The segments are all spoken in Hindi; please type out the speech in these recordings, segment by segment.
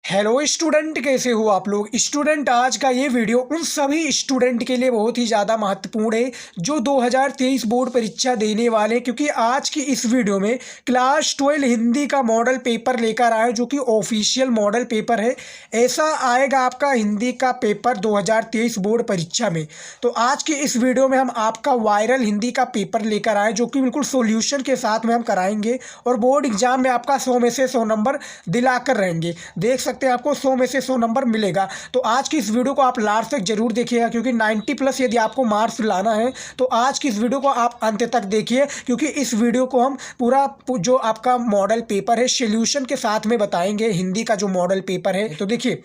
हेलो स्टूडेंट, कैसे हो आप लोग। स्टूडेंट, आज का ये वीडियो उन सभी स्टूडेंट के लिए बहुत ही ज़्यादा महत्वपूर्ण है जो 2023 बोर्ड परीक्षा देने वाले हैं, क्योंकि आज की इस वीडियो में क्लास 12 हिंदी का मॉडल पेपर लेकर आए जो कि ऑफिशियल मॉडल पेपर है। ऐसा आएगा आपका हिंदी का पेपर 2023 बोर्ड परीक्षा में। तो आज की इस वीडियो में हम आपका वायरल हिंदी का पेपर लेकर आए जो कि बिल्कुल सोल्यूशन के साथ में हम कराएंगे और बोर्ड एग्जाम में आपका 100 में से 100 नंबर दिलाकर रहेंगे। देख सकते हैं आपको 100 में से 100 नंबर मिलेगा। तो आज की इस वीडियो को आप लास्ट तक जरूर देखिएगा, क्योंकि 90 प्लस यदि आपको मार्क्स लाना है तो आज की इस वीडियो को आप अंत तक देखिए, क्योंकि इस वीडियो को हम पूरा जो आपका मॉडल पेपर है सॉल्यूशन के साथ में बताएंगे। हिंदी का जो मॉडल पेपर है तो देखिए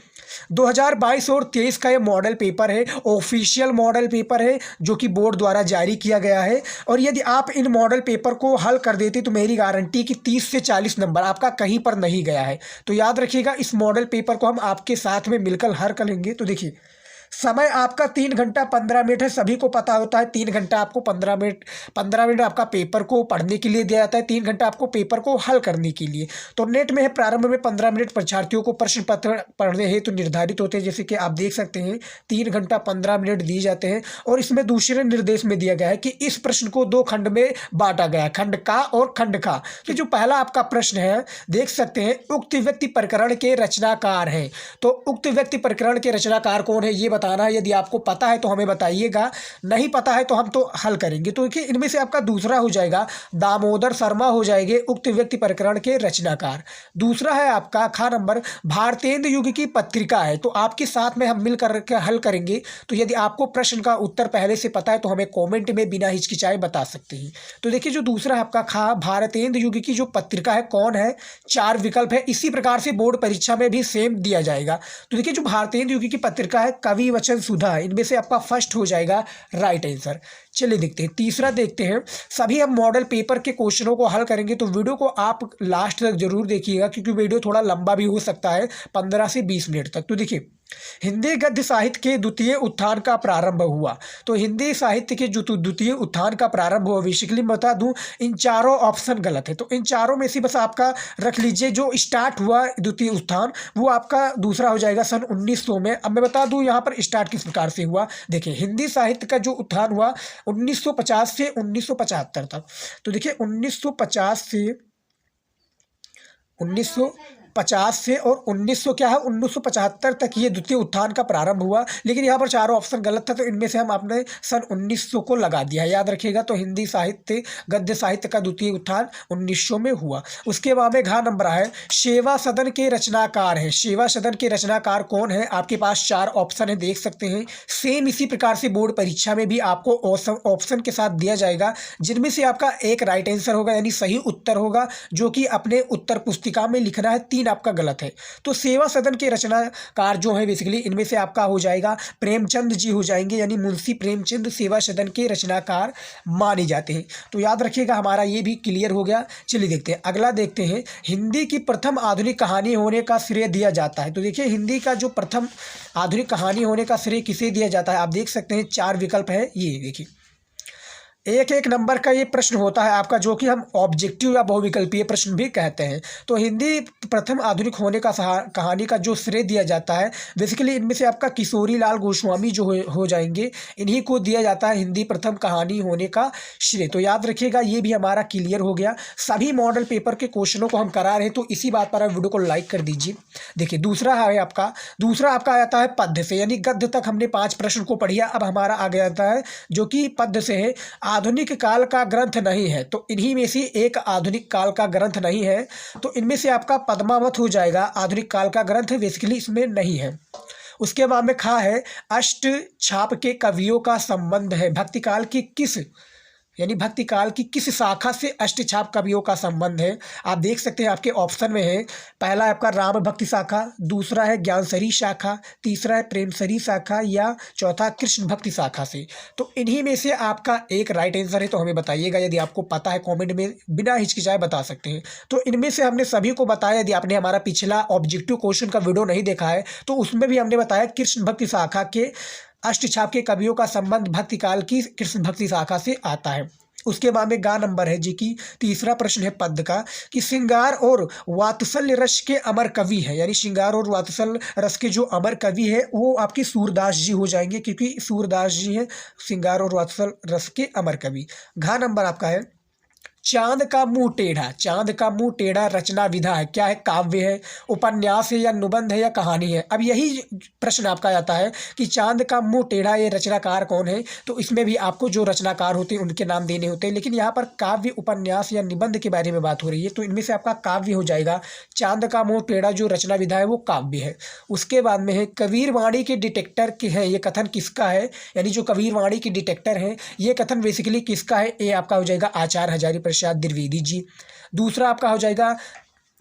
2022 और 23 का ये मॉडल पेपर है, ऑफिशियल मॉडल पेपर है जो कि बोर्ड द्वारा जारी किया गया है। और यदि आप इन मॉडल पेपर को हल कर देते तो मेरी गारंटी कि 30 से 40 नंबर आपका कहीं पर नहीं गया है। तो याद रखिएगा, इस मॉडल पेपर को हम आपके साथ में मिलकर हल करेंगे। तो देखिए समय आपका 3 घंटा 15 मिनट है, सभी को पता होता है 3 घंटा आपको 15 मिनट आपका पेपर को पढ़ने के लिए दिया जाता है, 3 घंटा आपको पेपर को हल करने के लिए। तो नेट में है प्रारंभ में 15 मिनट परीक्षार्थियों को प्रश्न पत्र पढ़ने हेतु निर्धारित होते हैं, जैसे कि आप देख सकते हैं 3 घंटा 15 मिनट दिए जाते हैं। और इसमें दूसरे निर्देश में दिया गया है कि इस प्रश्न को 2 खंड में बांटा गया है, खंड का और खंड का। तो जो पहला आपका प्रश्न है देख सकते हैं, उक्त व्यक्ति प्रकरण के रचनाकार हैं। तो उक्त व्यक्ति प्रकरण के रचनाकार कौन है ये बताना है। यदि आपको पता है तो हमें बताइएगा, नहीं पता है तो हम तो हल करेंगे। तो देखिए इनमें से आपका दूसरा हो जाएगा दामोदर शर्मा हो जाएंगे उक्त व्यक्ति प्रकरण के रचनाकार। दूसरा है आपका खा नंबर भारतेंदु युग की पत्रिका है। तो आपके साथ में हम मिलकर के हल करेंगे। तो यदि आपको प्रश्न का उत्तर पहले से पता है तो हमें कॉमेंट में बिना हिचकिचाए बता सकते हैं। तो देखिए जो दूसरा है आपका खा भारतेंदु युग की जो पत्रिका है कौन है, 4 विकल्प है। इसी प्रकार से बोर्ड परीक्षा में भी सेम दिया जाएगा। तो देखिए जो भारतेंदु युग की पत्रिका है कवि वचन सुधा है, इनमें से आपका फर्स्ट हो जाएगा राइट आंसर। चलिए देखते हैं तीसरा, देखते हैं सभी हम मॉडल पेपर के क्वेश्चनों को हल करेंगे। तो वीडियो को आप लास्ट तक जरूर देखिएगा, क्योंकि वीडियो थोड़ा लंबा भी हो सकता है, 15 से 20 मिनट तक। तो देखिए हिंदी गद्य साहित्य के द्वितीय उत्थान का प्रारंभ हुआ। तो हिंदी साहित्य के जो द्वितीय उत्थान का प्रारंभ हुआ, बेसिकली बता दूं इन चारों ऑप्शन गलत है। तो इन चारों में से बस आपका रख लीजिए, जो स्टार्ट हुआ द्वितीय उत्थान वो आपका दूसरा हो जाएगा सन 1900 में। अब मैं बता दूं यहाँ पर स्टार्ट किस प्रकार से हुआ। देखिए हिंदी साहित्य का जो उत्थान हुआ 1950 से 1975 तक। तो देखिए 1950 से और 1900 क्या है 1975 तक ये द्वितीय उत्थान का प्रारंभ हुआ। लेकिन यहाँ पर चारों ऑप्शन गलत था, तो इनमें से हम आपने सन 1900 को लगा दिया, याद रखिएगा। तो हिंदी साहित्य गद्य साहित्य का द्वितीय उत्थान 1900 में हुआ। उसके बाद में घ नंबर है सेवा सदन के रचनाकार है। सेवा सदन के रचनाकार कौन है, आपके पास 4 ऑप्शन है, देख सकते हैं। सेम इसी प्रकार से बोर्ड परीक्षा में भी आपको ऑप्शन के साथ दिया जाएगा, जिनमें से आपका एक राइट आंसर होगा, यानी सही उत्तर होगा, जो कि अपने उत्तर पुस्तिका में लिखना है। 3 आपका गलत है। तो सेवा सदन के रचनाकार जो है बेसिकली इनमें से आपका हो जाएगा प्रेमचंद जी हो जाएंगे, यानी मुंशी प्रेमचंद सेवा सदन के रचनाकार माने जाते हैं। तो याद रखिएगा, हमारा ये भी क्लियर हो गया। चलिए देखते हैं अगला, देखते हैं हिंदी की प्रथम आधुनिक कहानी होने का श्रेय दिया जाता है। तो देखिए हिंदी का जो प्रथम आधुनिक कहानी होने का श्रेय किसे दिया जाता है, आप देख सकते हैं 4 विकल्प है। ये देखिए एक नंबर का ये प्रश्न होता है आपका, जो कि हम ऑब्जेक्टिव या बहुविकल्पीय प्रश्न भी कहते हैं। तो हिंदी प्रथम आधुनिक होने का कहानी का जो श्रेय दिया जाता है बेसिकली इनमें से आपका किशोरी लाल गोस्वामी जो हो जाएंगे, इन्हीं को दिया जाता है हिंदी प्रथम कहानी होने का श्रेय। तो याद रखिएगा, ये भी हमारा क्लियर हो गया। सभी मॉडल पेपर के क्वेश्चनों को हम करा रहे हैं, तो इसी बात पर आप वीडियो को लाइक कर दीजिए। देखिए दूसरा आपका आता है पद्य से, यानी गद्य तक हमने 5 प्रश्न को पढ़िया। अब हमारा आ गया है जो कि पद्य से है, आधुनिक काल का ग्रंथ नहीं है। तो इन्हीं में से एक आधुनिक काल का ग्रंथ नहीं है। तो इनमें से आपका पद्मावत हो जाएगा, आधुनिक काल का ग्रंथ बेसिकली इसमें नहीं है। उसके बाद में खा है अष्ट छाप के कवियों का संबंध है। भक्ति काल की किस, यानी भक्ति काल की किस शाखा से अष्टछाप कवियों का संबंध है। आप देख सकते हैं आपके ऑप्शन में है, पहला है आपका राम भक्ति शाखा, दूसरा है ज्ञानसरी शाखा, तीसरा है प्रेमसरी शाखा, या चौथा कृष्ण भक्ति शाखा से। तो इन्हीं में से आपका एक राइट आंसर है। तो हमें बताइएगा, यदि आपको पता है कॉमेंट में बिना हिचकिचाए बता सकते हैं। तो इनमें से हमने सभी को बताया। यदि आपने हमारा पिछला ऑब्जेक्टिव क्वेश्चन का वीडियो नहीं देखा है तो उसमें भी हमने बताया कृष्ण भक्ति शाखा के अष्टछाप के कवियों का संबंध भक्ति काल की कृष्ण भक्ति शाखा से आता है। उसके बाद में गा नंबर है जी की तीसरा प्रश्न है पद का कि श्रृंगार और वात्सल्य रस के अमर कवि है, यानी श्रृंगार और वात्सल्य रस के जो अमर कवि है वो आपकी सूरदास जी हो जाएंगे, क्योंकि सूरदास जी हैं श्रृंगार और वात्सल्य रस के अमर कवि। घ नंबर आपका है चांद का मुंह टेढ़ा। चांद का मुंह टेढ़ा रचना विधा है, क्या है, काव्य है, उपन्यास है या निबंध है या कहानी है। अब यही प्रश्न आपका आता है कि चांद का मुंह टेढ़ा ये रचनाकार कौन है, तो इसमें भी आपको जो रचनाकार होते हैं उनके नाम देने होते हैं, लेकिन यहाँ पर काव्य उपन्यास या निबंध के बारे में बात हो रही है, तो इनमें से आपका काव्य हो जाएगा। चांद का मुंह टेढ़ा जो रचना विधा है वो काव्य है। उसके बाद में है कबीर वाणी के डिटेक्टर के हैं, ये कथन किसका है, यानी जो कबीर वाणी के डिटेक्टर हैं ये कथन बेसिकली किसका है, ये आपका हो जाएगा आचार्य हजारी प्रसाद द्विवेदी जी। दूसरा आपका हो जाएगा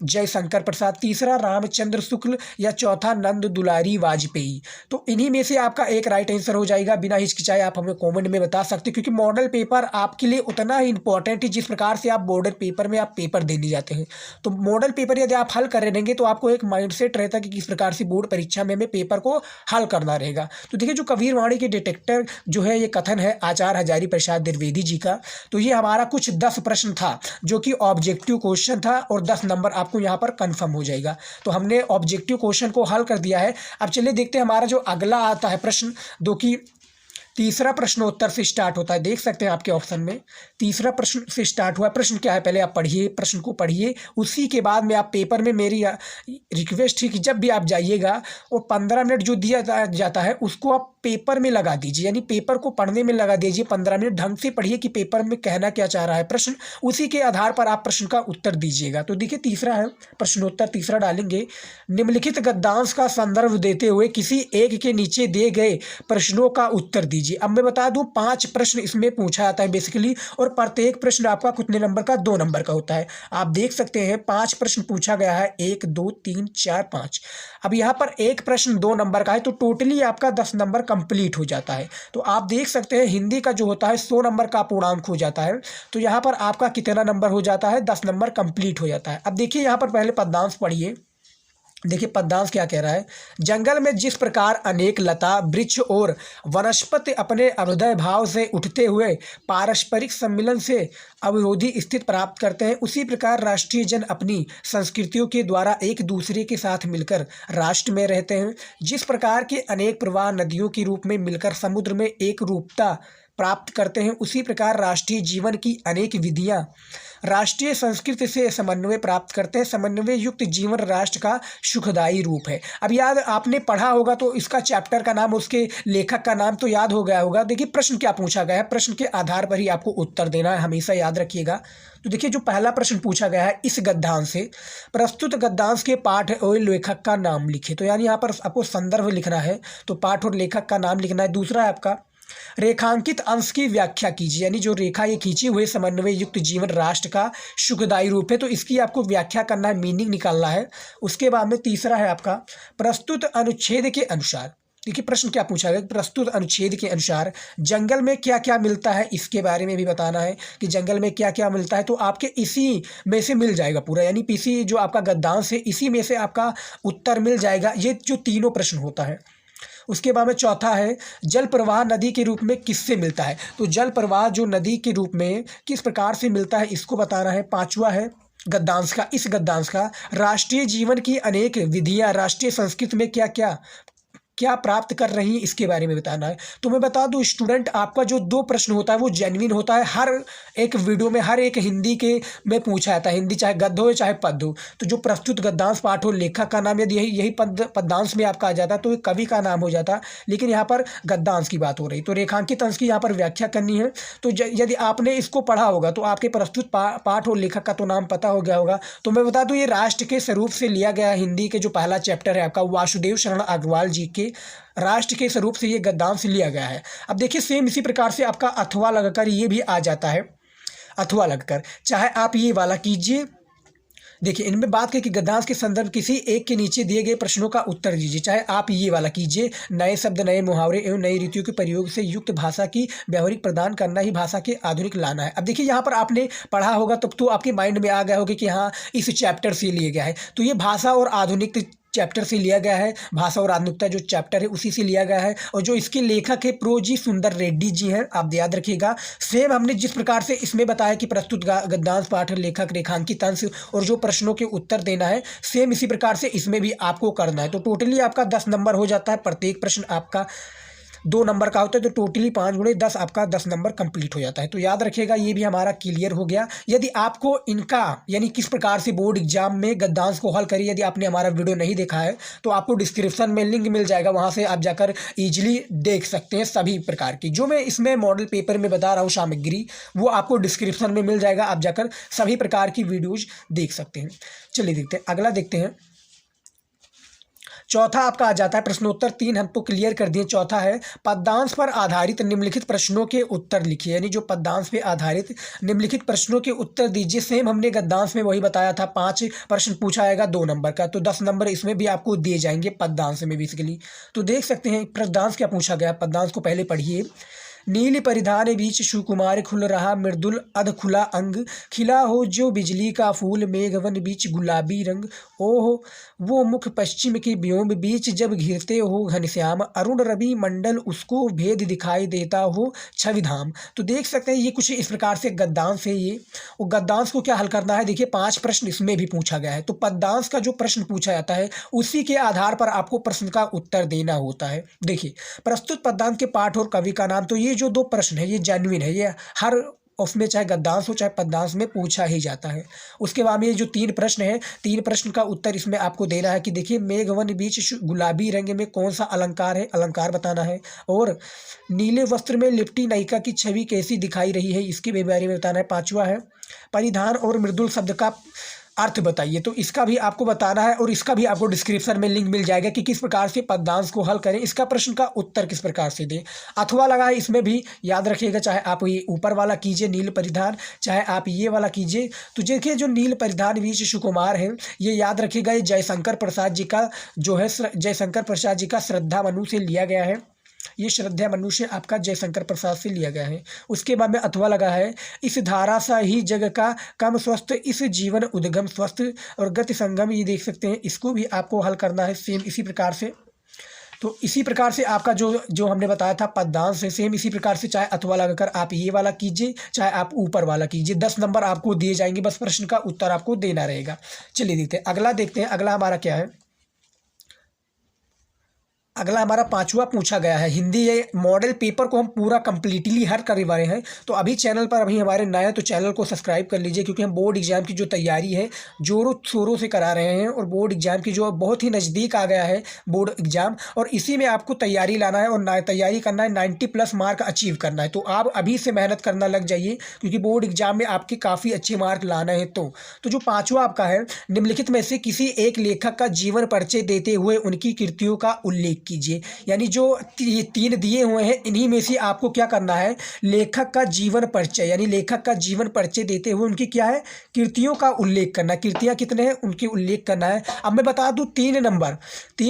जयशंकर प्रसाद, तीसरा रामचंद्र शुक्ल या चौथा नंद दुलारी वाजपेयी। तो इन्हीं में से आपका एक राइट आंसर हो जाएगा। बिना हिचकिचाए आप हमें कमेंट में बता सकते हैं, क्योंकि मॉडल पेपर आपके लिए उतना ही इंपॉर्टेंट है जिस प्रकार से आप बॉर्डर पेपर में आप पेपर देने जाते हैं। तो मॉडल पेपर यदि आप हल कर रहेंगे तो आपको एक माइंडसेट रहता है कि किस प्रकार से बोर्ड परीक्षा में हमें पेपर को हल करना रहेगा। तो देखिए जो कबीर वाणी के डिटेक्टर जो है ये कथन है आचार्य हजारी प्रसाद द्विवेदी जी का। तो ये हमारा कुछ 10 प्रश्न था जो कि ऑब्जेक्टिव क्वेश्चन था और 10 नंबर आपको यहाँ पर कंफर्म हो जाएगा। तो हमने ऑब्जेक्टिव क्वेश्चन को हल कर दिया है। अब चलिए देखते हैं हमारा जो अगला आता है प्रश्न, जो कि तीसरा प्रश्नोत्तर से स्टार्ट होता है। देख सकते हैं आपके ऑप्शन में तीसरा प्रश्न से स्टार्ट हुआ। प्रश्न क्या है पहले आप पढ़िए, प्रश्न को पढ़िए, उसी के बाद में आप पेपर में मेरी रिक्वेस्ट है कि जब भी आप जाइएगा वो 15 मिनट जो दिया जाता है उसको आप पेपर में लगा दीजिए, यानी पेपर को पढ़ने में लगा दीजिए। 15 मिनट ढंग से पढ़िए कि पेपर में कहना क्या चाह रहा है प्रश्न, उसी के आधार पर आप प्रश्न का उत्तर दीजिएगा। तो देखिए तीसरा है प्रश्नोत्तर, तीसरा डालेंगे, निम्नलिखित गद्यांश का संदर्भ देते हुए किसी एक के नीचे दिए गए प्रश्नों का उत्तर दीजिए। अब मैं बता दूं 5 प्रश्न इसमें पूछा जाता है बेसिकली, और प्रत्येक प्रश्न आपका कितने नंबर का, 2 नंबर का होता है। आप देख सकते हैं 5 प्रश्न पूछा गया है, 1 2 3 4 5। अब यहाँ पर एक प्रश्न 2 नंबर का है, तो टोटली आपका 10 नंबर कंप्लीट हो जाता है। तो आप देख सकते हैं हिंदी का जो होता है 100 नंबर का पूर्णांक हो जाता है, तो यहाँ पर आपका कितना नंबर हो जाता है, 10 नंबर कंप्लीट हो जाता है। अब देखिए यहाँ पर पहले पद्यांश पढ़िए। देखिए पद्यांश क्या कह रहा है, जंगल में जिस प्रकार अनेक लता वृक्ष और वनस्पति अपने अभ्युदय भाव से उठते हुए पारस्परिक सम्मिलन से अवरोधी स्थिति प्राप्त करते हैं, उसी प्रकार राष्ट्रीय जन अपनी संस्कृतियों के द्वारा एक दूसरे के साथ मिलकर राष्ट्र में रहते हैं। जिस प्रकार के अनेक प्रवाह नदियों के रूप में मिलकर समुद्र में एक रूपता प्राप्त करते हैं, उसी प्रकार राष्ट्रीय जीवन की अनेक विधियां राष्ट्रीय संस्कृति से समन्वय प्राप्त करते हैं। समन्वय युक्त जीवन राष्ट्र का सुखदायी रूप है। अब याद आपने पढ़ा होगा तो इसका चैप्टर का नाम, उसके लेखक का नाम तो याद हो गया होगा। देखिए प्रश्न क्या पूछा गया है, प्रश्न के आधार पर ही आपको उत्तर देना है, हमेशा याद रखिएगा। तो देखिए जो पहला प्रश्न पूछा गया है, इस गद्यांश से प्रस्तुत गद्यांश के पाठ और लेखक का नाम लिखे। तो यानी यहाँ पर आपको संदर्भ लिखना है, तो पाठ और लेखक का नाम लिखना है। दूसरा है आपका रेखांकित अंश की व्याख्या कीजिए, यानी जो रेखा ये खींचे हुए समन्वय युक्त जीवन राष्ट्र का सुखदायी रूप है, तो इसकी आपको व्याख्या करना है, मीनिंग निकालना है। उसके बाद में तीसरा है आपका प्रस्तुत अनुच्छेद के अनुसार। देखिए प्रश्न क्या पूछा गया, प्रस्तुत अनुच्छेद के अनुसार जंगल में क्या क्या मिलता है, इसके बारे में भी बताना है कि जंगल में क्या क्या मिलता है। तो आपके इसी में से मिल जाएगा पूरा, यानी इसी जो आपका गद्यांश है इसी में से आपका उत्तर मिल जाएगा। ये जो तीनों प्रश्न होता है। उसके बाद में चौथा है जल प्रवाह नदी के रूप में किससे मिलता है। तो जल प्रवाह जो नदी के रूप में किस प्रकार से मिलता है इसको बताना है। पांचवा है गद्यांश का, इस गद्यांश का राष्ट्रीय जीवन की अनेक विधियां राष्ट्रीय संस्कृति में क्या क्या क्या प्राप्त कर रही है इसके बारे में बताना है। तो मैं बता दूं स्टूडेंट, आपका जो 2 प्रश्न होता है वो जेन्युइन होता है। हर एक वीडियो में हर एक हिंदी के में पूछा जाता है, हिंदी चाहे गद्य हो चाहे पद्य हो। तो जो प्रस्तुत गद्यांश पाठ हो, लेखक का नाम यदि यही पद्यांश में आपका आ जाता तो कवि का नाम हो जाता, लेकिन यहाँ पर गद्यांश की बात हो रही। तो रेखांकित अंश की यहाँ पर व्याख्या करनी है। तो यदि आपने इसको पढ़ा होगा तो आपके प्रस्तुत पाठ और लेखक का तो नाम पता हो गया होगा। तो मैं बता दूं ये राष्ट्र के स्वरूप से लिया गया हिंदी के जो पहला चैप्टर है आपका वासुदेव शरण अग्रवाल जी के राष्ट्र के स्वरूप से ये गद्यांश लिया गया है। अब देखिए सेम इसी प्रकार से आपका अथवा लगकर ये भी आ जाता है। अथवा लगकर चाहे आप ये वाला कीजिए, देखिए इनमें बात की कि गद्यांश के संदर्भ किसी एक के नीचे दिए गए प्रश्नों का उत्तर दीजिए, चाहे आप ये वाला कीजिए। नए शब्द, नए मुहावरे एवं नई रीतियों के प्रयोग से युक्त भाषा की व्यवहारिक प्रदान करना ही भाषा के आधुनिक लाना है। अब देखिए यहाँ पर आपने पढ़ा होगा तब तो आपके माइंड में आ गया होगा कि हाँ इस चैप्टर से लिए गया है। तो ये भाषा और आधुनिक चैप्टर से लिया गया है, भाषा और आधुनिकता जो चैप्टर है उसी से लिया गया है। और जो इसके लेखक है प्रोजी सुंदर रेड्डी जी हैं, आप याद रखिएगा। सेम हमने जिस प्रकार से इसमें बताया कि प्रस्तुत गद्यांश पाठ लेखक रेखांकित अंश और जो प्रश्नों के उत्तर देना है, सेम इसी प्रकार से इसमें भी आपको करना है। तो टोटली आपका 10 नंबर हो जाता है, प्रत्येक प्रश्न आपका 2 नंबर का होता है, तो टोटली 5 × 10 आपका 10 नंबर कंप्लीट हो जाता है। तो याद रखिएगा, ये भी हमारा क्लियर हो गया। यदि आपको इनका यानी किस प्रकार से बोर्ड एग्जाम में गद्यांश को हल करिए, यदि आपने हमारा वीडियो नहीं देखा है तो आपको डिस्क्रिप्शन में लिंक मिल जाएगा, वहाँ से आप जाकर ईजिली देख सकते हैं सभी प्रकार की जो मैं इसमें मॉडल पेपर में बता रहा हूँ सामग्री, वो आपको डिस्क्रिप्शन में मिल जाएगा, आप जाकर सभी प्रकार की वीडियोज देख सकते हैं। चलिए देखते हैं, अगला देखते हैं। चौथा आपका आ जाता है प्रश्नोत्तर 3, हम तो क्लियर कर दिए। चौथा है पद्यांश पर आधारित निम्नलिखित प्रश्नों के उत्तर लिखिए, यानी जो पद्यांश पे आधारित निम्नलिखित प्रश्नों के उत्तर दीजिए। सेम हमने गद्यांश में वही बताया था, 5 प्रश्न पूछा आएगा 2 नंबर का, तो 10 नंबर इसमें भी आपको दिए जाएंगे पद्यांश में बेसिकली। तो देख सकते हैं पद्यांश क्या पूछा गया, पद्यांश को पहले पढ़िए। नील परिधान बीच सुकुमार खुल रहा मृदुल अध खुला अंग, खिला हो जो बिजली का फूल मेघवन बीच गुलाबी रंग, ओह वो मुख पश्चिम के व्योम बीच जब घिरते हो घनश्याम, अरुण रवि मंडल उसको भेद दिखाई देता हो छविधाम। तो देख सकते हैं ये कुछ इस प्रकार से गद्यांश है ये, और गद्यांश को क्या हल करना है, देखिए 5 प्रश्न इसमें भी पूछा गया है। तो पद्यांश का जो प्रश्न पूछा जाता है उसी के आधार पर आपको प्रश्न का उत्तर देना होता है। देखिए प्रस्तुत पद्यांश के पाठ और कवि का नाम, तो ये जो 2 प्रश्न है ये जेन्युइन है, ये हर उसमें चाहे गद्यांश हो चाहे पद्यांश में पूछा ही जाता है। उसके बाद में ये जो 3 प्रश्न है, 3 प्रश्न का उत्तर इसमें आपको देना है कि देखिए मेघवन बीच गुलाबी रंग में कौन सा अलंकार है, अलंकार बताना है, और नीले वस्त्र में लिपटी नायिका की छवि कैसी दिखाई रही है, इसके बारे में बताना है। 5वां है परिधान और मृदुल शब्द का अर्थ बताइए, तो इसका भी आपको बताना है, और इसका भी आपको डिस्क्रिप्शन में लिंक मिल जाएगा कि किस प्रकार से पद्यांश को हल करें, इसका प्रश्न का उत्तर किस प्रकार से दें। अथवा लगा है इसमें भी, याद रखिएगा, चाहे आप ये ऊपर वाला कीजिए नील परिधान, चाहे आप ये वाला कीजिए। तो देखिए जो नील परिधान बीच सुकुमार है, ये याद रखिएगा, ये जयशंकर प्रसाद जी का जो है, जयशंकर प्रसाद जी का श्रद्धा मनु से लिया गया है। ये श्रद्धा मनु से आपका जयशंकर प्रसाद से लिया गया है। उसके बाद में अथवा लगा है इस धारा सा ही जग का कम स्वस्थ, इस जीवन उद्गम स्वस्थ और गति संगम, ये देख सकते हैं, इसको भी आपको हल करना है सेम इसी प्रकार से। तो इसी प्रकार से आपका जो हमने बताया था पद्यांश है, सेम इसी प्रकार से चाहे अथवा लगाकर आप ये वाला कीजिए, चाहे आप ऊपर वाला कीजिए, 10 नंबर आपको दिए जाएंगे, बस प्रश्न का उत्तर आपको देना रहेगा। चलिए देखते हैं अगला, देखते हैं अगला हमारा क्या है। अगला हमारा 5वां पूछा गया है हिंदी। ये मॉडल पेपर को हम पूरा कंप्लीटली हर करवा रहे हैं, तो अभी चैनल पर अभी हमारे नए, तो चैनल को सब्सक्राइब कर लीजिए, क्योंकि हम बोर्ड एग्जाम की जो तैयारी है जोरों शोरों से करा रहे हैं, और बोर्ड एग्जाम की जो बहुत ही नज़दीक आ गया है बोर्ड एग्जाम, और इसी में आपको तैयारी लाना है और तैयारी करना है, 90+ मार्क अचीव करना है। तो आप अभी से मेहनत करना लग जाइए, क्योंकि बोर्ड एग्जाम में आपके काफ़ी अच्छे मार्क लाना है। तो जो 5वां आपका है, निम्नलिखित में से किसी एक लेखक का जीवन परिचय देते हुए उनकी कृतियों का उल्लेख कीजिए। यानी जो 3 दिए हुए हैं, इन्हीं में से आपको क्या करना है, लेखक का जीवन परिचय, यानी लेखक का जीवन परिचय देते हुए उनकी क्या है, कृतियों का उल्लेख करना। कृतियां कितने हैं उनके उल्लेख करना है। अब मैं बता दूं 3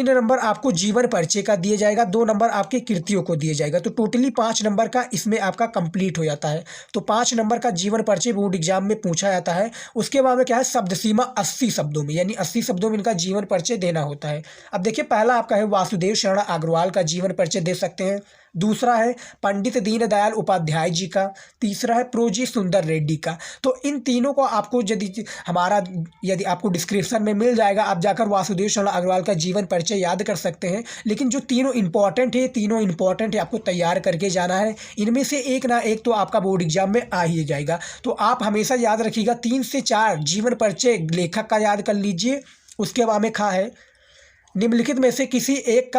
नंबर आपको जीवन परिचय का दिया जाएगा, 2 नंबर आपके कृतियों को दिया जाएगा, तो टोटली 5 नंबर का इसमें आपका कंप्लीट हो जाता है। तो 5 नंबर का जीवन परिचय बोर्ड एग्जाम में पूछा जाता है। उसके बाद में क्या है, शब्द सीमा 80 शब्दों में, यानी 80 शब्दों में इनका जीवन परिचय देना होता है। अब देखिए पहला आपका है वासुदेव शरण अग्रवाल का जीवन परिचय दे सकते हैं। दूसरा है पंडित दीनदयाल उपाध्याय जी का। तीसरा है प्रोजी सुंदर रेड्डी का। तो इन तीनों को आपको यदि आपको डिस्क्रिप्शन में मिल जाएगा, आप जाकर वासुदेव शरण अग्रवाल का जीवन परिचय याद कर सकते हैं। लेकिन जो तीनों इंपॉर्टेंट है, आपको तैयार करके जाना है। इनमें से एक ना एक तो आपका बोर्ड एग्जाम में आ ही जाएगा। तो आप हमेशा याद रखिएगा 3 से 4 जीवन परिचय लेखक का याद कर लीजिए। उसके बाद में खा है निम्नलिखित में से किसी एक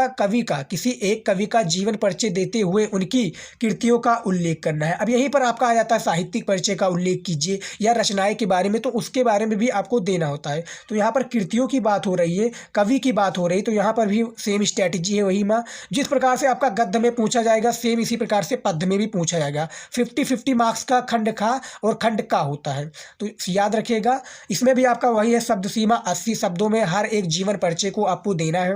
कवि का जीवन परिचय देते हुए उनकी कृतियों का उल्लेख करना है। अब यहीं पर आपका आ जाता है साहित्यिक परिचय का उल्लेख कीजिए, या रचनाएं के बारे में, तो उसके बारे में भी आपको देना होता है। तो यहाँ पर कृतियों की बात हो रही है, कवि की बात हो रही है, तो यहाँ पर भी सेम स्ट्रैटेजी है वही माँ। जिस प्रकार से आपका गद्य में पूछा जाएगा, सेम इसी प्रकार से पद्य में भी पूछा जाएगा। 50-50 मार्क्स का खंड खा और खंड का होता है, तो याद रखिएगा। इसमें भी आपका वही है, शब्द सीमा 80 शब्दों में हर एक जीवन परिचय को आपको देना है।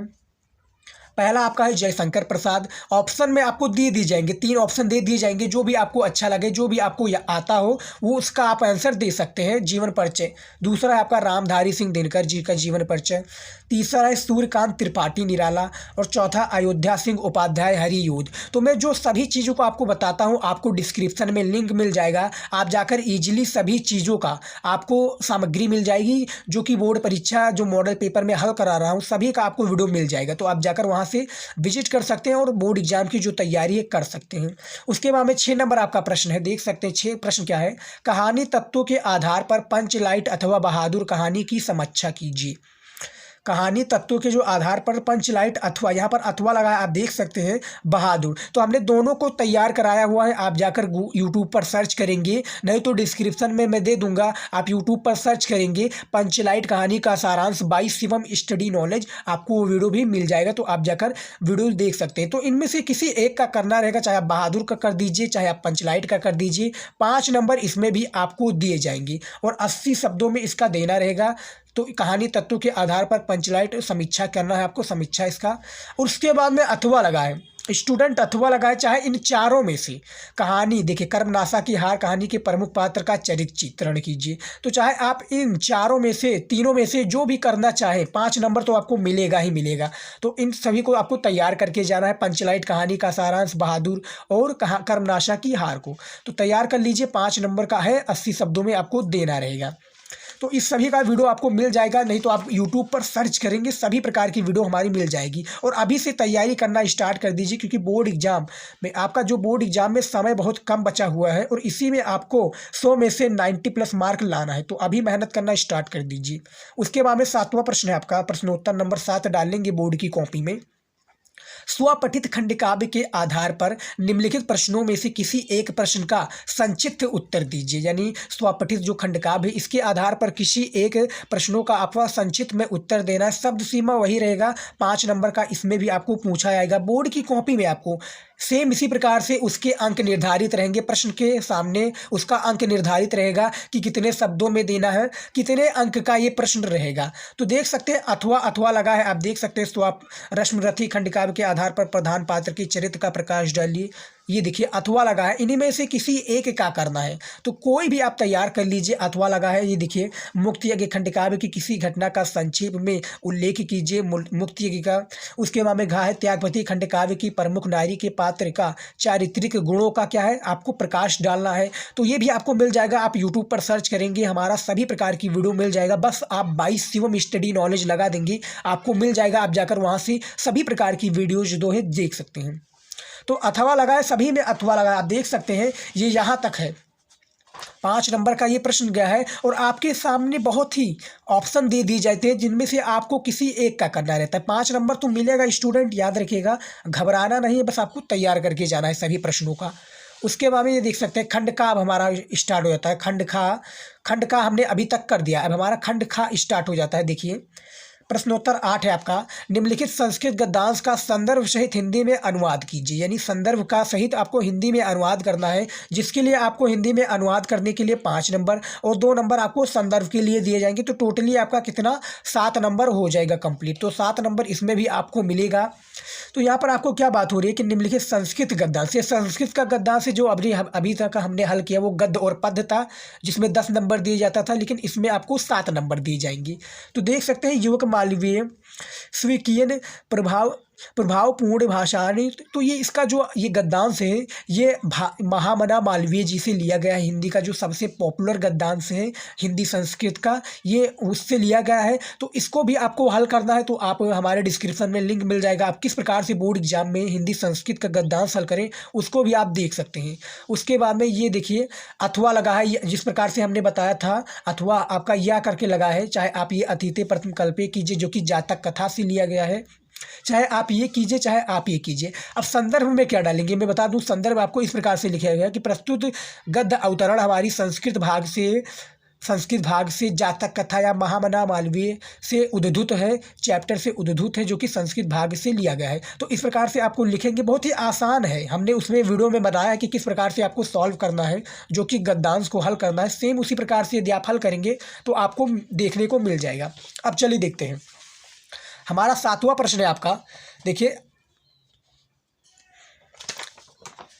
पहला आपका है जयशंकर प्रसाद। ऑप्शन में आपको दे दी जाएंगे, 3 ऑप्शन दे दिए जाएंगे, जो भी आपको अच्छा लगे, जो भी आपको आता हो वो उसका आप आंसर दे सकते हैं। जीवन परिचय। दूसरा है आपका रामधारी सिंह दिनकर जी का जीवन परिचय। तीसरा है सूर्यकांत त्रिपाठी निराला। और चौथा अयोध्या सिंह उपाध्याय हरियोध। तो मैं जो सभी चीज़ों को आपको बताता हूँ, आपको डिस्क्रिप्शन में लिंक मिल जाएगा, आप जाकर ईजिली सभी चीज़ों का आपको सामग्री मिल जाएगी, जो कि बोर्ड परीक्षा जो मॉडल पेपर में हल करा रहा हूँ सभी का आपको वीडियो मिल जाएगा। तो आप जाकर वहाँ से विजिट कर सकते हैं और बोर्ड एग्जाम की जो तैयारी है कर सकते हैं। उसके बाद में 6 नंबर आपका प्रश्न है, देख सकते हैं 6 प्रश्न क्या है। कहानी तत्वों के आधार पर पंचलाइट अथवा बहादुर कहानी की समीक्षा कीजिए। कहानी तत्वों के जो आधार पर पंचलाइट अथवा, यहाँ पर अथवा लगा है, आप देख सकते हैं बहादुर। तो हमने दोनों को तैयार कराया हुआ है, आप जाकर यूट्यूब पर सर्च करेंगे, नहीं तो डिस्क्रिप्शन में मैं दे दूंगा, आप यूट्यूब पर सर्च करेंगे पंचलाइट कहानी का सारांश बाई शिवम स्टडी नॉलेज, आपको वो वीडियो भी मिल जाएगा, तो आप जाकर वीडियो देख सकते हैं। तो इनमें से किसी एक का करना रहेगा, चाहे आप बहादुर का कर दीजिए, चाहे आप पंचलाइट का कर दीजिए। 5 नंबर इसमें भी आपको दिए जाएंगे और 80 शब्दों में इसका देना रहेगा। तो कहानी तत्वों के आधार पर पंचलाइट समीक्षा करना है आपको, समीक्षा इसका। और उसके बाद में अथवा लगा है, स्टूडेंट अथवा लगा है, चाहे इन चारों में से कहानी, देखिए कर्मनाशा की हार कहानी के प्रमुख पात्र का चरित्र चित्रण कीजिए। तो चाहे आप इन चारों में से, तीनों में से जो भी करना चाहे, 5 नंबर तो आपको मिलेगा ही मिलेगा। तो इन सभी को आपको तैयार करके जाना है, पंचलाइट कहानी का सारांश, बहादुर और कर्मनाशा की हार को। तो तैयार कर लीजिए, 5 नंबर का है, 80 शब्दों में आपको देना रहेगा। तो इस सभी का वीडियो आपको मिल जाएगा, नहीं तो आप YouTube पर सर्च करेंगे, सभी प्रकार की वीडियो हमारी मिल जाएगी। और अभी से तैयारी करना स्टार्ट कर दीजिए, क्योंकि बोर्ड एग्जाम में आपका जो बोर्ड एग्जाम में समय बहुत कम बचा हुआ है और इसी में आपको 100 में से 90+ मार्क लाना है। तो अभी मेहनत करना स्टार्ट कर दीजिए। उसके बाद में 7वां प्रश्न है आपका, प्रश्नोत्तर नंबर 7 डालेंगे बोर्ड की कॉपी में। स्वपठित खंडकाव्य के आधार पर निम्नलिखित प्रश्नों में से किसी एक प्रश्न का संक्षिप्त उत्तर दीजिए। यानी स्वपठित जो खंडकाव्य है, इसके आधार पर किसी एक प्रश्नों का आपको संक्षिप्त में उत्तर देना है। शब्द सीमा वही रहेगा, 5 नंबर का इसमें भी आपको पूछा जाएगा। बोर्ड की कॉपी में आपको सेम इसी प्रकार से उसके अंक निर्धारित रहेंगे, प्रश्न के सामने उसका अंक निर्धारित रहेगा कि कितने शब्दों में देना है, कितने अंक का ये प्रश्न रहेगा। तो देख सकते हैं अथवा लगा है, आप देख सकते हैं। स्वाप रश्मरथी खंडकाव्य के आधार पर प्रधान पात्र के चरित्र का प्रकाश डालिए, ये देखिए अथवा लगा है, इन्हीं में से किसी एक का करना है। तो कोई भी आप तैयार कर लीजिए, अथवा लगा है, ये देखिए मुक्त यज्ञ खंडकाव्य की किसी घटना का संक्षेप में उल्लेख कीजिए, मुक्त यज्ञ का। उसके बाद में घा है त्यागपति खंडकाव्य की प्रमुख नारी के पात्र का चारित्रिक गुणों का क्या है, आपको प्रकाश डालना है। तो ये भी आपको मिल जाएगा, आप यूट्यूब पर सर्च करेंगे, हमारा सभी प्रकार की वीडियो मिल जाएगा। बस आप 22 शिवम स्टडी नॉलेज लगा देंगे, आपको मिल जाएगा। आप जाकर वहाँ से सभी प्रकार की वीडियोज जो है देख सकते हैं। तो अथवा लगा है, सभी में अथवा लगा है, आप देख सकते हैं। ये यहाँ तक है, 5 नंबर का ये प्रश्न गया है और आपके सामने बहुत ही ऑप्शन दे दिए जाते हैं, जिनमें से आपको किसी एक का करना रहता है। 5 नंबर तो मिलेगा स्टूडेंट, याद रखिएगा, घबराना नहीं है, बस आपको तैयार करके जाना है सभी प्रश्नों का। उसके बाद में ये देख सकते हैं खंड का अब हमारा स्टार्ट हो जाता है। खंड का हमने अभी तक कर दिया, अब हमारा खंड खा स्टार्ट हो जाता है। देखिए प्रश्नोत्तर 8 है आपका, निम्नलिखित संस्कृत गद्यांश का संदर्भ सहित हिंदी में अनुवाद कीजिए। यानी संदर्भ का सहित आपको हिंदी में अनुवाद करना है, जिसके लिए आपको हिंदी में अनुवाद करने के लिए 5 नंबर और 2 नंबर आपको संदर्भ के लिए दिए जाएंगे। तो टोटली आपका कितना, 7 नंबर हो जाएगा कंप्लीट। तो 7 नंबर इसमें भी आपको मिलेगा। तो यहाँ पर आपको क्या बात हो रही है कि निम्नलिखित संस्कृत गद्यांश, संस्कृत का गद्यांश जो अभी तक हमने हल किया वो गद्य और पद्य था, जिसमें 10 नंबर दिए जाता था, लेकिन इसमें आपको 7 नंबर दिए जाएंगे। तो देख सकते हैं युवक मालवीय स्वीकियन प्रभावपूर्ण भाषाएं। तो ये इसका जो ये गद्यांश है, ये महामना मालवीय जी से लिया गया है। हिंदी का जो सबसे पॉपुलर गद्यांश है हिंदी संस्कृत का, ये उससे लिया गया है। तो इसको भी आपको हल करना है, तो आप हमारे डिस्क्रिप्शन में लिंक मिल जाएगा, आप किस प्रकार से बोर्ड एग्जाम में हिंदी संस्कृत का गद्यांश हल करें उसको भी आप देख सकते हैं। उसके बाद में ये देखिए अथवा लगा है, जिस प्रकार से हमने बताया था अथवा आपका या करके लगा है, चाहे आप ये अतिथे प्रथम कल्पे कीजिए जो कि जातक कथा से लिया गया है, चाहे आप ये कीजिए, चाहे आप ये कीजिए। अब संदर्भ में क्या डालेंगे मैं बता दूं, संदर्भ आपको इस प्रकार से लिखा गया कि प्रस्तुत गद्य अवतरण हमारी संस्कृत भाग से जातक कथा या महामना मालवीय से उद्धृत है, चैप्टर से उद्धृत है, जो कि संस्कृत भाग से लिया गया है। तो इस प्रकार से आपको लिखेंगे, बहुत ही आसान है, हमने उसमें वीडियो में बताया है कि किस प्रकार से आपको सॉल्व करना है, जो कि गद्यांश को हल करना है। सेम उसी प्रकार से यदि आप हल करेंगे तो आपको देखने को मिल जाएगा। अब चलिए देखते हैं, हमारा 7वां प्रश्न है आपका, देखिए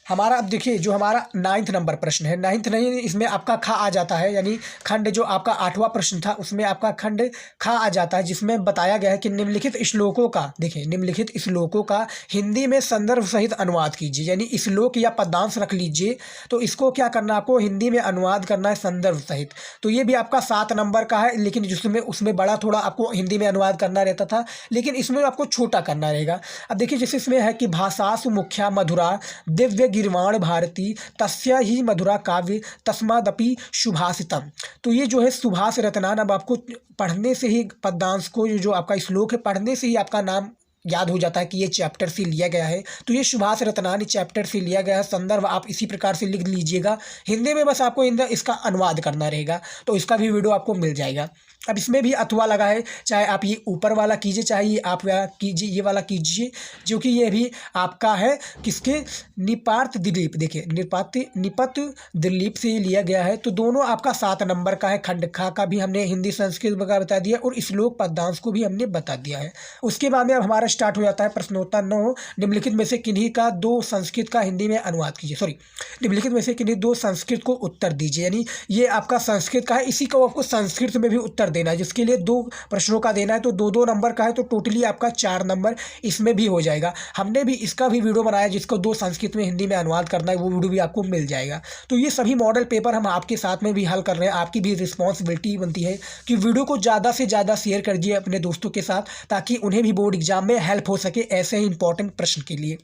हमारा, अब देखिए जो हमारा 9th नंबर प्रश्न है, 9th नहीं, इसमें आपका खा आ जाता है, यानी खंड जो आपका 8वां प्रश्न था उसमें आपका खंड खा आ जाता है, जिसमें बताया गया है कि निम्नलिखित श्लोकों का, देखिए निम्नलिखित श्लोकों का हिंदी में संदर्भ सहित अनुवाद कीजिए, यानी श्लोक या पदांश रख लीजिए, तो इसको क्या करना है आपको हिंदी में अनुवाद करना है संदर्भ सहित। तो ये भी आपका 7 नंबर का है, लेकिन जिसमें उसमें बड़ा थोड़ा आपको हिंदी में अनुवाद करना रहता था, लेकिन इसमें आपको छोटा करना रहेगा। अब देखिए जैसे इसमें है कि भाषासु मुख्या मधुरा दिव्य गिरवाण भारती तस्या ही मधुरा काव्य तस्मादपि सुभाषितम। तो ये जो है सुभाष रत्नान, अब आपको पढ़ने से ही पद्यांश को, जो आपका श्लोक है पढ़ने से ही आपका नाम याद हो जाता है कि ये चैप्टर से लिया गया है। तो ये सुभाष रत्नानी चैप्टर से लिया गया है। संदर्भ आप इसी प्रकार से लिख लीजिएगा, हिंदी में बस आपको इसका अनुवाद करना रहेगा, तो इसका भी वीडियो आपको मिल जाएगा। अब इसमें भी अथवा लगा है, चाहे आप ये ऊपर वाला कीजिए, चाहे ये आप कीजिए, ये वाला कीजिए, जो कि ये भी आपका है किसके, निपात दिलीप, देखिए निपत दिलीप से लिया गया है। तो दोनों आपका 7 नंबर का है। खंड खा का भी हमने हिंदी संस्कृत का बता दिया और श्लोक पद्यांश को भी हमने बता दिया है। उसके बाद में अब हमारा स्टार्ट हो जाता है प्रश्नोत्तर 9। निम्नलिखित में से किन्हीं का 2 संस्कृत का हिंदी में अनुवाद कीजिए, सॉरी निम्नलिखित में से किन्हीं 2 संस्कृत को उत्तर दीजिए, यानी ये आपका संस्कृत का है, इसी को आपको संस्कृत में भी उत्तर देना है, जिसके लिए 2 प्रश्नों का देना है। तो 2-2 नंबर का है, तो टोटली आपका 4 नंबर इसमें भी हो जाएगा। हमने भी इसका भी वीडियो बनाया जिसको 2 संस्कृत में हिंदी में अनुवाद करना है, वो वीडियो भी आपको मिल जाएगा। तो ये सभी मॉडल पेपर हम आपके साथ में भी हल कर रहे हैं। आपकी भी रिस्पॉन्सिबिलिटी बनती है कि वीडियो को ज़्यादा से ज़्यादा शेयर कर दिए अपने दोस्तों के साथ, ताकि उन्हें भी बोर्ड एग्जाम में हेल्प हो सके ऐसे ही इंपॉर्टेंट प्रश्न के लिए।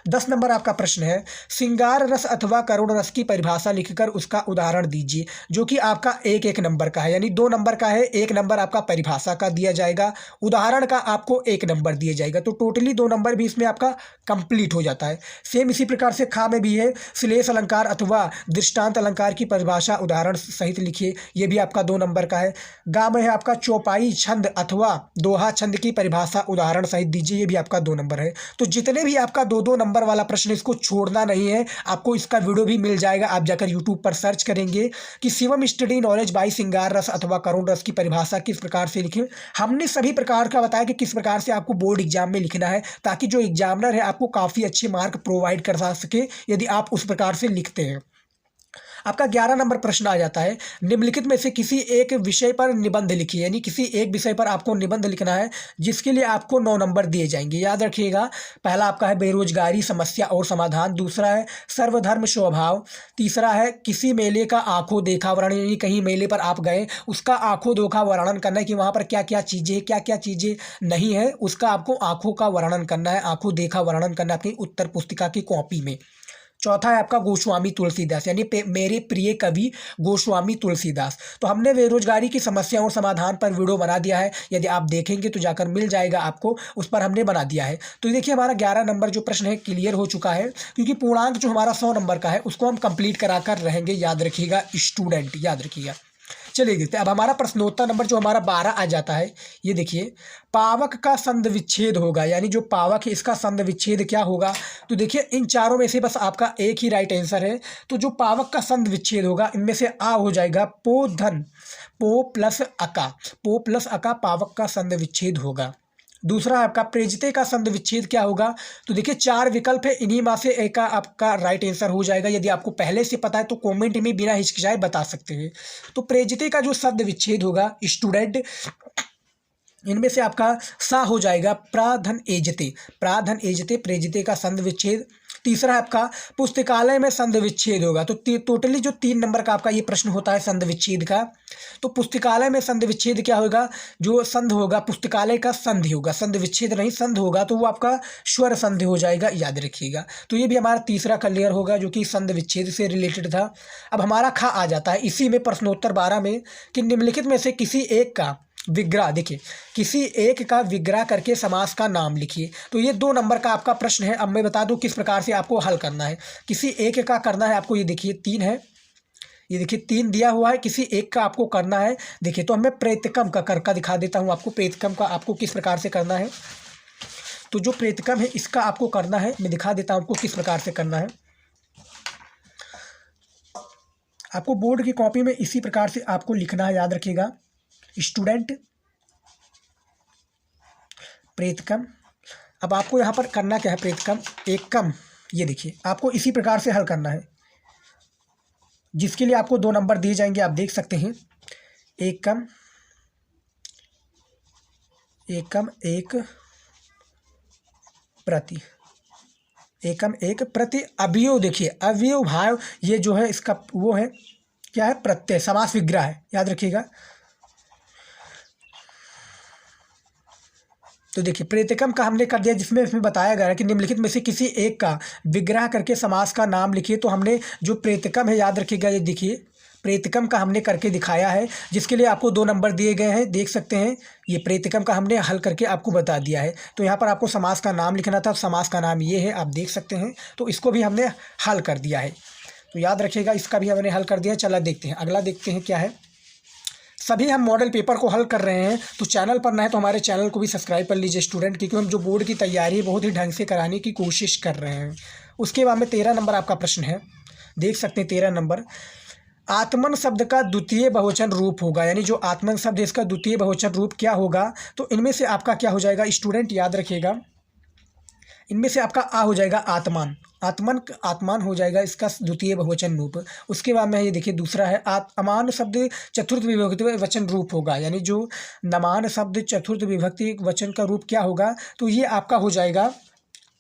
10 नंबर आपका प्रश्न है, श्रृंगार रस अथवा करुण रस की परिभाषा लिखकर उसका उदाहरण दीजिए, जो कि आपका 1-1 नंबर का है, यानी 2 नंबर का है, 1 नंबर आपका परिभाषा का दिया जाएगा, उदाहरण का आपको 1 नंबर दिया जाएगा। तो टोटली 2 नंबर भी इसमें आपका कंप्लीट हो जाता है। सेम इसी प्रकार से खा में भी है, श्लेष अलंकार अथवा दृष्टांत अलंकार की परिभाषा उदाहरण सहित लिखिए, ये भी आपका 2 नंबर का है। गा में है आपका चौपाई छंद अथवा दोहा छंद की परिभाषा उदाहरण सहित दीजिए, ये भी आपका 2 नंबर है। तो जितने भी आपका 2-2 नंबर वाला प्रश्न, इसको छोड़ना नहीं है, आपको इसका वीडियो भी मिल जाएगा। आप जाकर यूट्यूब पर सर्च करेंगे कि शिवम स्टडी नॉलेज बाय श्रृंगार रस अथवा करुण रस की परिभाषा किस प्रकार से लिखें। हमने सभी प्रकार का बताया कि किस प्रकार से आपको बोर्ड एग्जाम में लिखना है, ताकि जो एग्जामिनर है आपको काफ़ी अच्छे मार्क प्रोवाइड कर सके यदि आप उस प्रकार से लिखते हैं। आपका 11 नंबर प्रश्न आ जाता है, निम्नलिखित में से किसी एक विषय पर निबंध लिखिए, यानी किसी एक विषय पर आपको निबंध लिखना है, जिसके लिए आपको 9 नंबर दिए जाएंगे। याद रखिएगा, पहला आपका है बेरोजगारी समस्या और समाधान, दूसरा है सर्वधर्म स्वभाव, तीसरा है किसी मेले का आंखों देखा वर्णन, यानी कहीं मेले पर आप गए उसका आंखों देखा वर्णन करना है कि वहाँ पर क्या क्या चीज़ें क्या क्या चीज़ें नहीं है, उसका आपको आंखों का वर्णन करना है, आंखों देखा वर्णन करना है अपनी उत्तर पुस्तिका की कॉपी में। चौथा है आपका गोस्वामी तुलसीदास, यानी मेरे प्रिय कवि गोस्वामी तुलसीदास। तो हमने बेरोजगारी की समस्या और समाधान पर वीडियो बना दिया है, यदि आप देखेंगे तो जाकर मिल जाएगा आपको, उस पर हमने बना दिया है। तो देखिए हमारा 11 नंबर जो प्रश्न है क्लियर हो चुका है, क्योंकि पूर्णांक जो हमारा 100 नंबर का है उसको हम कंप्लीट कराकर रहेंगे। याद रखिएगा स्टूडेंट, याद रखिएगा। चलिए देखते हैं अब हमारा प्रश्नोत्तर नंबर जो हमारा 12 आ जाता है। ये देखिए, पावक का संध विच्छेद होगा, यानी जो पावक है इसका संध विच्छेद क्या होगा। तो देखिए इन चारों में से बस आपका एक ही राइट आंसर है। तो जो पावक का संध विच्छेद होगा, इनमें से आ हो जाएगा पो धन, पो प्लस अका, पो प्लस अका पावक का संध विच्छेद होगा। दूसरा आपका प्रेजिते का संध विच्छेद क्या होगा। तो देखिए 4 विकल्प है, इन्हीं में से एक का आपका राइट आंसर हो जाएगा। यदि आपको पहले से पता है तो कमेंट में बिना हिचकिचाए बता सकते हैं। तो प्रेजिते का जो संध विच्छेद होगा स्टूडेंट, इनमें से आपका सा हो जाएगा प्राधन एजते, प्राधन एजते प्रेजिते का संध विच्छेद। तीसरा आपका पुस्तकालय में संध विच्छेद होगा। तो टोटली जो 3 नंबर का आपका ये प्रश्न होता है संध विच्छेद का। तो पुस्तकालय में संध विच्छेद क्या होगा, जो संध होगा पुस्तकालय का संधि होगा, संध विच्छेद नहीं संध होगा, तो वो आपका स्वर संधि हो जाएगा, याद रखिएगा। तो ये भी हमारा तीसरा क्लियर होगा जो कि संध विच्छेद से रिलेटेड था। अब हमारा खा आ जाता है इसी में प्रश्नोत्तर 12 में कि निम्नलिखित में से किसी एक का विग्रह, देखिए किसी एक का विग्रह करके समास का नाम लिखिए। तो ये 2 नंबर का आपका प्रश्न है। अब मैं बता दूं किस प्रकार से आपको हल करना है। किसी एक का करना है आपको, ये देखिए 3 है, ये देखिए 3 दिया हुआ है, किसी एक का आपको करना है। देखिए तो मैं प्रेतकम का करके दिखा देता हूँ आपको, प्रेतकम का आपको किस प्रकार से करना है। तो जो प्रेतकम है इसका आपको करना है, मैं दिखा देता हूँ आपको किस प्रकार से करना है। आपको बोर्ड की कॉपी में इसी प्रकार से आपको लिखना है, याद रखिएगा स्टूडेंट। प्रेतकम। अब आपको यहाँ पर करना क्या है, प्रेतकम एकम, ये देखिए आपको इसी प्रकार से हल करना है, जिसके लिए आपको 2 नंबर दिए जाएंगे। आप देख सकते हैं, एकम एकम एक प्रति, एकम एक प्रति अवयव। देखिए अवयव भाव, ये जो है इसका वो है क्या है, प्रत्यय, समास विग्रह है, याद रखिएगा। तो देखिए प्रेतिकम का हमने कर दिया, जिसमें इसमें बताया गया है कि निम्नलिखित में से किसी एक का विग्रह करके समास का नाम लिखिए। तो हमने जो प्रेतिकम है, याद रखिएगा, ये देखिए प्रेतिकम का हमने करके दिखाया है, जिसके लिए आपको 2 नंबर दिए गए हैं। देख सकते हैं, ये प्रेतिकम का हमने हल करके आपको बता दिया है। तो यहाँ पर आपको समास का नाम लिखना था, समास का नाम ये है, आप देख सकते हैं। तो इसको भी हमने हल कर दिया है, तो याद रखिएगा, इसका भी हमने हल कर दिया। चला देखते हैं, अगला देखते हैं क्या है। सभी हम मॉडल पेपर को हल कर रहे हैं, तो चैनल पर ना है तो हमारे चैनल को भी सब्सक्राइब कर लीजिए स्टूडेंट, क्योंकि हम जो बोर्ड की तैयारी है बहुत ही ढंग से कराने की कोशिश कर रहे हैं। उसके बाद में 13 नंबर आपका प्रश्न है, देख सकते हैं 13 नंबर। आत्मन शब्द का द्वितीय बहुवचन रूप होगा, यानी जो आत्मन शब्द है इसका द्वितीय बहुवचन रूप क्या होगा। तो इनमें से आपका क्या हो जाएगा स्टूडेंट, याद रखिएगा, इनमें से आपका आ हो जाएगा आत्मान, आत्मान हो जाएगा इसका द्वितीय बहुवचन रूप। उसके बाद में ये देखिए दूसरा है अमान शब्द चतुर्थ विभक्ति वचन रूप होगा, यानी जो नमान शब्द चतुर्थ विभक्ति वचन का रूप क्या होगा, तो ये आपका हो जाएगा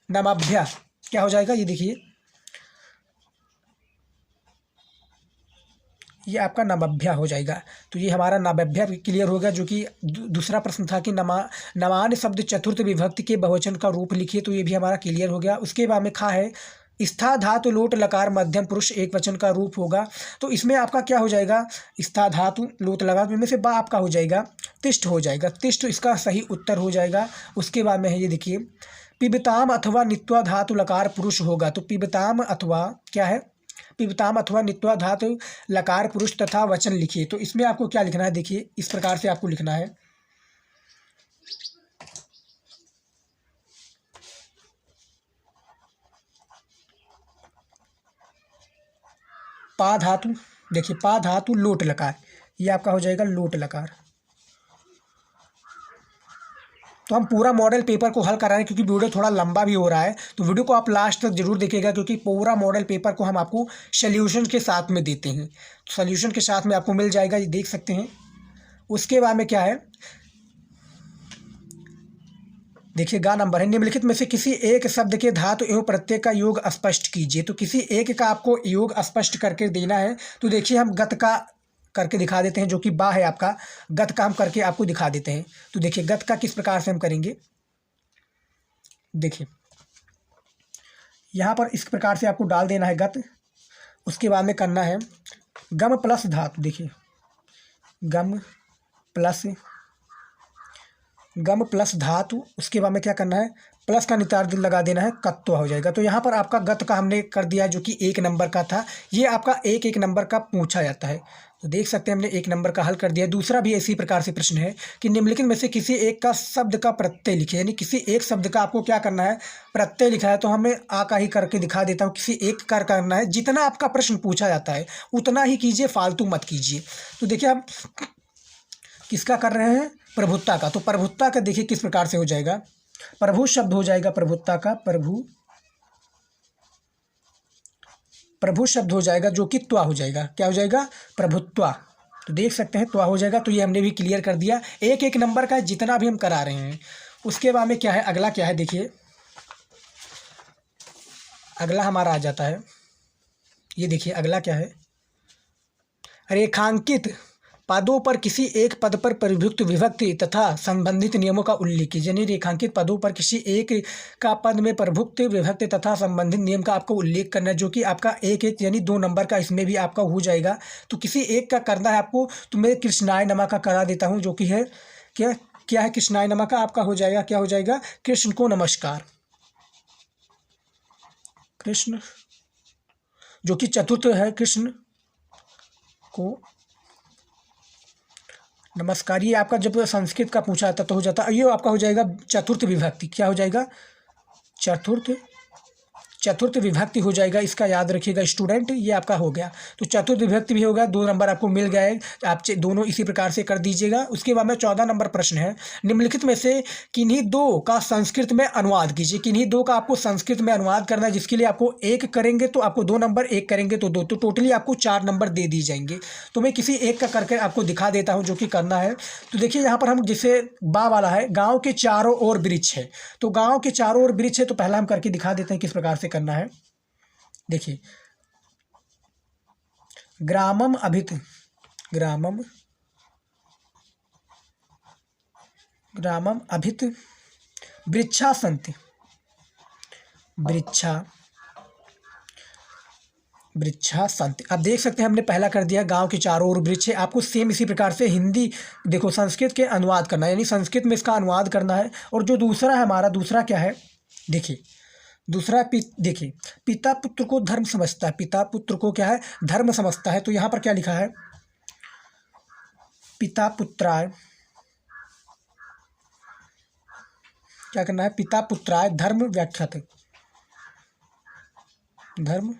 नमाभ्या। क्या हो जाएगा, ये देखिए, ये आपका नवाभ्या हो जाएगा। तो ये हमारा नवाभ्या क्लियर हो गया, जो कि दूसरा प्रश्न था कि नमान शब्द चतुर्थ विभक्ति के बहुवचन का रूप लिखिए, तो ये भी हमारा क्लियर हो गया। उसके बाद में खा है स्था धातु लोट लकार मध्यम पुरुष एक वचन का रूप होगा। तो इसमें आपका क्या हो जाएगा, स्था धातु लोट लकार, इनमें से बा आपका हो जाएगा तिष्ठ हो जाएगा, तिष्ठ इसका सही उत्तर हो जाएगा। उसके बाद में है ये देखिए पिबताम अथवा नित्वा धातु लकार पुरुष होगा। तो पिबताम अथवा क्या है, पिबताम अथवा नित्वा धातु लकार पुरुष तथा वचन लिखिए। तो इसमें आपको क्या लिखना है, देखिए इस प्रकार से आपको लिखना है, पा धातु, देखिए पा धातु लोट लकार, ये आपका हो जाएगा लोट लकार। तो हम पूरा मॉडल पेपर को हल कर रहे हैं, क्योंकि वीडियो थोड़ा लंबा भी हो रहा है, तो वीडियो को आप लास्ट तक जरूर देखिएगा, क्योंकि पूरा मॉडल पेपर को हम आपको सॉल्यूशन के साथ में देते हैं। सॉल्यूशन के साथ में आपको मिल जाएगा, ये देख सकते हैं। उसके बाद में क्या है, देखिए गा नंबर है, निम्नलिखित में से किसी एक शब्द के धातु एवं प्रत्यय का योग स्पष्ट कीजिए। तो किसी एक का आपको योग स्पष्ट करके देना है। तो देखिए हम गत का करके दिखा देते हैं, जो कि बा है आपका, गत का हम करके आपको दिखा देते हैं। तो देखिए गत का किस प्रकार से हम करेंगे, देखिए यहाँ पर इस प्रकार से आपको डाल देना है गत। उसके बाद में करना है गम प्लस धातु, देखिए गम प्लस धातु। उसके बाद में क्या करना है, प्लस का नितार लगा देना है, कत्वा हो जाएगा। तो यहाँ पर आपका गत का हमने कर दिया, जो कि 1 नंबर का था। ये आपका 1 नंबर का पूछा जाता है, तो देख सकते हैं हमने 1 नंबर का हल कर दिया। दूसरा भी इसी प्रकार से प्रश्न है कि निम्नलिखित में से किसी एक का शब्द का प्रत्यय लिखे, यानी किसी एक शब्द का आपको क्या करना है, प्रत्यय लिखा है। तो हमें आ का ही करके दिखा देता हूँ, किसी एक का करना है। जितना आपका प्रश्न पूछा जाता है उतना ही कीजिए, फालतू मत कीजिए। तो देखिए हम किसका कर रहे हैं, प्रभुत्ता का। तो प्रभुत्ता का देखिए किस प्रकार से हो जाएगा, प्रभु शब्द हो जाएगा प्रभुत्ता का, प्रभु शब्द हो जाएगा, जो कि त्वा हो जाएगा। क्या हो जाएगा, प्रभुत्वा। तो देख सकते हैं त्वा हो जाएगा। तो ये हमने भी क्लियर कर दिया, 1 नंबर का जितना भी हम करा रहे हैं। उसके बाद में क्या है, अगला क्या है, देखिए अगला हमारा आ जाता है, ये देखिए अगला क्या है, रेखांकित पदों पर किसी एक पद पर प्रयुक्त विभक्ति तथा संबंधित नियमों का उल्लेख कीजिए। यानी रेखांकित पदों पर किसी एक का पद में प्रयुक्त विभक्ति तथा संबंधित नियम का आपको उल्लेख करना है, जो कि आपका 1 यानी 2 नंबर का इसमें भी आपका हो जाएगा। तो किसी एक का करना है आपको। तो मैं कृष्णाय नमः का करा देता हूँ, जो कि है क्या है, कृष्णाय नमः का आपका हो जाएगा, क्या हो जाएगा, कृष्ण को नमस्कार। कृष्ण जो कि चतुर्थ है, कृष्ण को नमस्कार। ये आपका जब संस्कृत का पूछा जाता तो हो जाता, ये आपका हो जाएगा चतुर्थ विभक्ति। क्या हो जाएगा, चतुर्थ विभक्ति हो जाएगा, इसका याद रखिएगा स्टूडेंट। ये आपका हो गया, तो चतुर्थ विभक्ति भी होगा, 2 नंबर आपको मिल गए। आप दोनों इसी प्रकार से कर दीजिएगा। उसके बाद में 14 नंबर प्रश्न है, निम्नलिखित में से किन्हीं दो का संस्कृत में अनुवाद कीजिए। किन्हीं दो का आपको संस्कृत में अनुवाद करना है, जिसके लिए आपको 1 करेंगे तो आपको 2 नंबर, 1 करेंगे तो 2, तो टोटली आपको 4 नंबर दे दी जाएंगे। तो मैं किसी एक का करके आपको दिखा देता हूँ जो कि करना है। तो देखिए यहाँ पर हम जिसे बा वाला है, गाँव के चारों ओर वृक्ष है, तो गाँव के चारों ओर वृक्ष है, तो पहला हम करके दिखा देते हैं किस प्रकार से करना है। देखिए, ग्रामम अभित, ग्रामम अभित वृक्षा सन्ति, वृक्षा सन्ति। आप देख सकते हैं हमने पहला कर दिया, गांव के चारों ओर वृक्ष है। आपको सेम इसी प्रकार से हिंदी देखो संस्कृत के अनुवाद करना है, यानी संस्कृत में इसका अनुवाद करना है। और जो दूसरा है हमारा, दूसरा क्या है, देखिए दूसरा देखिए, पिता पुत्र को धर्म समझता है, पिता पुत्र को क्या है, धर्म समझता है। तो यहाँ पर क्या लिखा है, पिता पुत्राय, क्या करना है, पिता पुत्राय धर्म व्याख्याते, धर्म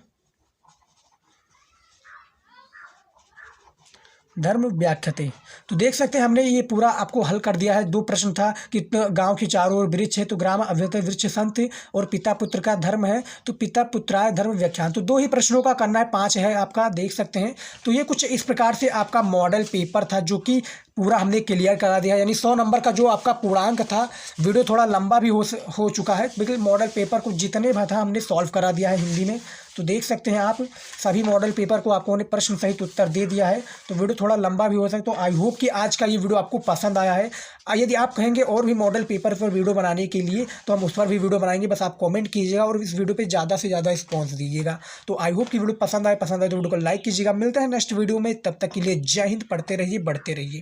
व्याख्याते। तो देख सकते हैं हमने ये पूरा आपको हल कर दिया है। 2 प्रश्न था कि गांव के चारों ओर वृक्ष है, तो ग्राम अभित वृक्ष संत, और पिता पुत्र का धर्म है तो पिता पुत्राय धर्म व्याख्यान। तो 2 ही प्रश्नों का करना है, 5 है आपका, देख सकते हैं। तो ये कुछ इस प्रकार से आपका मॉडल पेपर था जो कि पूरा हमने क्लियर करा दिया, यानी 100 नंबर का जो आपका पूर्णांक था। वीडियो थोड़ा लंबा भी हो चुका है, बिल्कुल मॉडल पेपर को जितने भी था हमने सॉल्व करा दिया है हिंदी में। तो देख सकते हैं आप, सभी मॉडल पेपर को आपको ने प्रश्न सहित उत्तर दे दिया है। तो वीडियो थोड़ा लंबा भी हो सकता है। तो आई होप कि आज का ये वीडियो आपको पसंद आया है। यदि आप कहेंगे और भी मॉडल पेपर पर वीडियो बनाने के लिए, तो हम उस पर भी वीडियो बनाएंगे। बस आप कमेंट कीजिएगा और इस वीडियो पे ज़्यादा से ज़्यादा रिस्पॉन्स दीजिएगा। तो आई होप कि वीडियो पसंद आए तो वीडियो को लाइक कीजिएगा। मिलते हैं नेक्स्ट वीडियो में, तब तक के लिए जय हिंद। पढ़ते रहिए, बढ़ते रहिए।